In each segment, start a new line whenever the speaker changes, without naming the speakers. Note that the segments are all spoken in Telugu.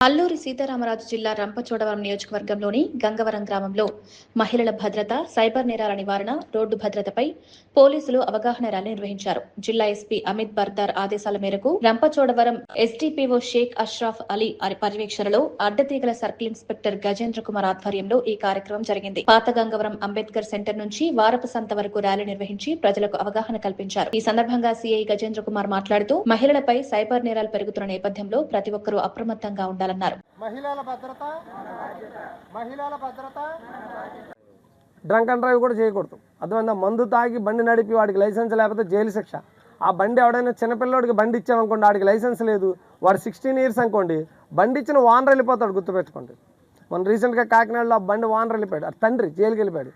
అల్లూరి సీతారామరాజు జిల్లా రంపచోడవరం నియోజకవర్గంలోని గంగవరం గ్రామంలో మహిళల భద్రత, సైబర్ నేరాల నివారణ, రోడ్డు భద్రతపై పోలీసులు అవగాహన ర్యాలీ నిర్వహించారు. జిల్లా ఎస్పీ అమిత్ బర్దార్ ఆదేశాల మేరకు రంపచోడవరం ఎస్డీపీఓ షేక్ అష్రఫ్ అలీ పర్యవేక్షణలో అడ్డతీగల సర్కిల్ ఇన్స్పెక్టర్ గజేంద్ర కుమార్ ఆధ్వర్యంలో ఈ కార్యక్రమం జరిగింది. పాత గంగవరం అంబేద్కర్ సెంటర్ నుంచి వారపు సంత వరకు ర్యాలీ నిర్వహించి ప్రజలకు అవగాహన కల్పించారు. ఈ సందర్భంగా సీఐ గజేంద్ర కుమార్ మాట్లాడుతూ మహిళలపై సైబర్ నేరాలు పెరుగుతున్న నేపథ్యంలో ప్రతి ఒక్కరూ అప్రమత్తంగా ఉండాలి.
మహిళల భద్రత డ్రంక్ అండ్ డ్రైవ్ కూడా చేయకూడదు. అర్థమైందా? మందు తాగి బండి నడిపి వాడికి లైసెన్స్ లేకపోతే జైలు శిక్ష. ఆ బండి ఎవడైనా చిన్నపిల్లడికి బండి ఇచ్చామనుకోండి, వాడికి లైసెన్స్ లేదు, వాడు 16 years అనుకోండి, బండి ఇచ్చిన వానర్ వెళ్ళిపోతాడు. గుర్తుపెట్టుకోండి. మన రీసెంట్గా కాకినాడలో ఆ బండి వానర్ వెళ్ళిపోయాడు. తండ్రి జైలుకి వెళ్ళిపోయాడు.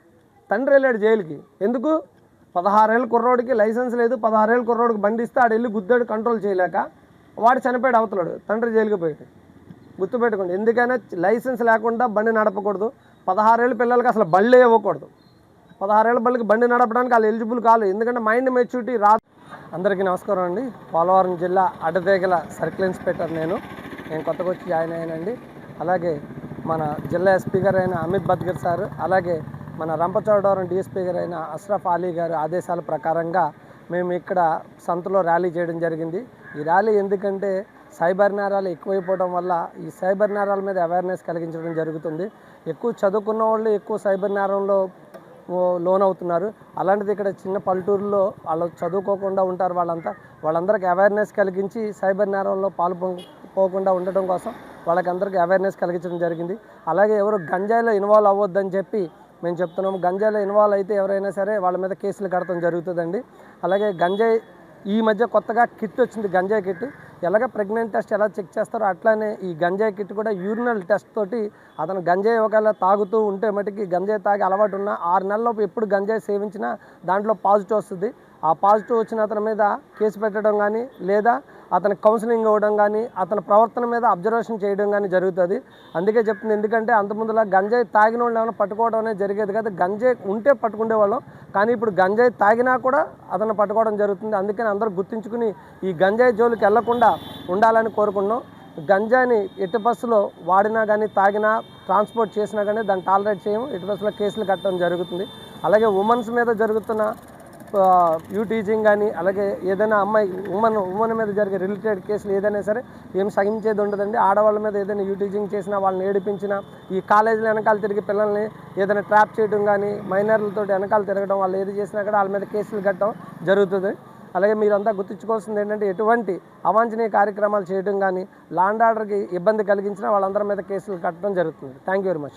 తండ్రి వెళ్ళాడు జైలుకి. ఎందుకు? 16 ఏళ్ళ కుర్రోడికి లైసెన్స్ లేదు, 16 ఏళ్ళ కుర్రోడికి బండి ఇస్తే ఆడు వెళ్ళి గుద్దాడు, కంట్రోల్ చేయలేక వాడు చనిపోయాడు. అవతలాడు తండ్రి జైలుకి పోయాడు. గుర్తుపెట్టుకోండి, ఎందుకైనా లైసెన్స్ లేకుండా బండి నడపకూడదు. 16 ఏళ్ళ పిల్లలకి అసలు బళ్ళే ఇవ్వకూడదు. 16 ఏళ్ళ బళ్ళకి బండి నడపడానికి వాళ్ళు ఎలిజిబుల్ కాదు, ఎందుకంటే మైండ్ మెచ్యూరిటీ రాదు. అందరికీ నమస్కారం అండి. పోలవరం జిల్లా అడ్డతీగల సర్కిల్ ఇన్స్పెక్టర్ నేను కొత్తగా వచ్చి జాయిన్ అయ్యానండి. అలాగే మన జిల్లా ఎస్పీ గారు అయిన అమిత్ బర్దార్ సార్, అలాగే మన రంపచోడవరం డిఎస్పీ గారు అయిన అష్రఫ్ అలీ గారి ఆదేశాల ప్రకారంగా మేము ఇక్కడ సంతలో ర్యాలీ చేయడం జరిగింది. ఈ ర్యాలీ ఎందుకంటే సైబర్ నేరాలు ఎక్కువైపోవడం వల్ల ఈ సైబర్ నేరాల మీద అవేర్నెస్ కలిగించడం జరుగుతుంది. ఎక్కువ చదువుకున్న వాళ్ళు ఎక్కువ సైబర్ నేరంలో లోన్ అవుతున్నారు. అలాంటిది ఇక్కడ చిన్న పల్లెటూరులో వాళ్ళు చదువుకోకుండా ఉంటారు. వాళ్ళందరికీ అవేర్నెస్ కలిగించి సైబర్ నేరంలో పాల్పోకుండా ఉండటం కోసం వాళ్ళకందరికీ అవేర్నెస్ కలిగించడం జరిగింది. అలాగే ఎవరు గంజాయిలో ఇన్వాల్వ్ అవ్వద్దని చెప్పి మేము చెప్తున్నాము. గంజాయిలో ఇన్వాల్వ్ అయితే ఎవరైనా సరే వాళ్ళ మీద కేసులు కడతాం జరుగుతుందండి. అలాగే గంజాయి ఈ మధ్య కొత్తగా కిట్ వచ్చింది, గంజాయి కిట్. ఎలాగ ప్రెగ్నెంట్ టెస్ట్ ఎలా చెక్ చేస్తారో అట్లానే ఈ గంజాయి కిట్ కూడా యూరినల్ టెస్ట్ తోటి అతను గంజాయి ఒకవేళ తాగుతూ ఉంటే మటుకి గంజాయి తాగి అలవాటు ఉన్న 6 నెలలలోపు ఎప్పుడు గంజాయి సేవించినా దాంట్లో పాజిటివ్ వస్తుంది. ఆ పాజిటివ్ వచ్చిన అతని మీద కేసు పెట్టడం కానీ, లేదా అతనికి కౌన్సిలింగ్ ఇవ్వడం కానీ, అతని ప్రవర్తన మీద అబ్జర్వేషన్ చేయడం కానీ జరుగుతుంది. అందుకే చెప్తుంది, ఎందుకంటే అంతకుముందులా గంజాయి తాగిన వాళ్ళు ఏమైనా పట్టుకోవడం అనేది జరిగేది కదా. గంజాయి ఉంటే పట్టుకునేవాళ్ళం, కానీ ఇప్పుడు గంజాయి తాగినా కూడా అతను పట్టుకోవడం జరుగుతుంది. అందుకని అందరూ గుర్తించుకుని ఈ గంజాయి జోలికి వెళ్లకుండా ఉండాలని కోరుకున్నాం. గంజాయిని ఎట్టి బస్సులో వాడినా కానీ, తాగినా, ట్రాన్స్పోర్ట్ చేసినా కానీ దాన్ని టాలరేట్ చేయము. ఎట్టి బస్సులో కేసులు కట్టడం జరుగుతుంది. అలాగే ఉమెన్స్ మీద జరుగుతున్న యూటీజింగ్ కానీ, అలాగే ఏదైనా అమ్మాయి ఉమెన్ మీద జరిగే రిలేటెడ్ కేసులు ఏదైనా సరే ఏం సహించేది ఉండదండి. ఆడవాళ్ళ మీద ఏదైనా యూటీజింగ్ చేసినా, వాళ్ళని ఏడిపించినా, ఈ కాలేజీలో వెనకాల తిరిగి పిల్లల్ని ఏదైనా ట్రాప్ చేయడం కానీ, మైనర్లతో వెనకాల తిరగడం, వాళ్ళు ఏది చేసినా కూడా వాళ్ళ మీద కేసులు కట్టడం జరుగుతుంది. అలాగే మీరంతా గుర్తుంచుకోవాల్సింది ఏంటంటే, ఎటువంటి అవాంఛనీయ కార్యక్రమాలు చేయడం కానీ, లా అండ్ ఆర్డర్కి ఇబ్బంది కలిగించినా వాళ్ళందరి మీద కేసులు కట్టడం జరుగుతుంది. Thank you very much.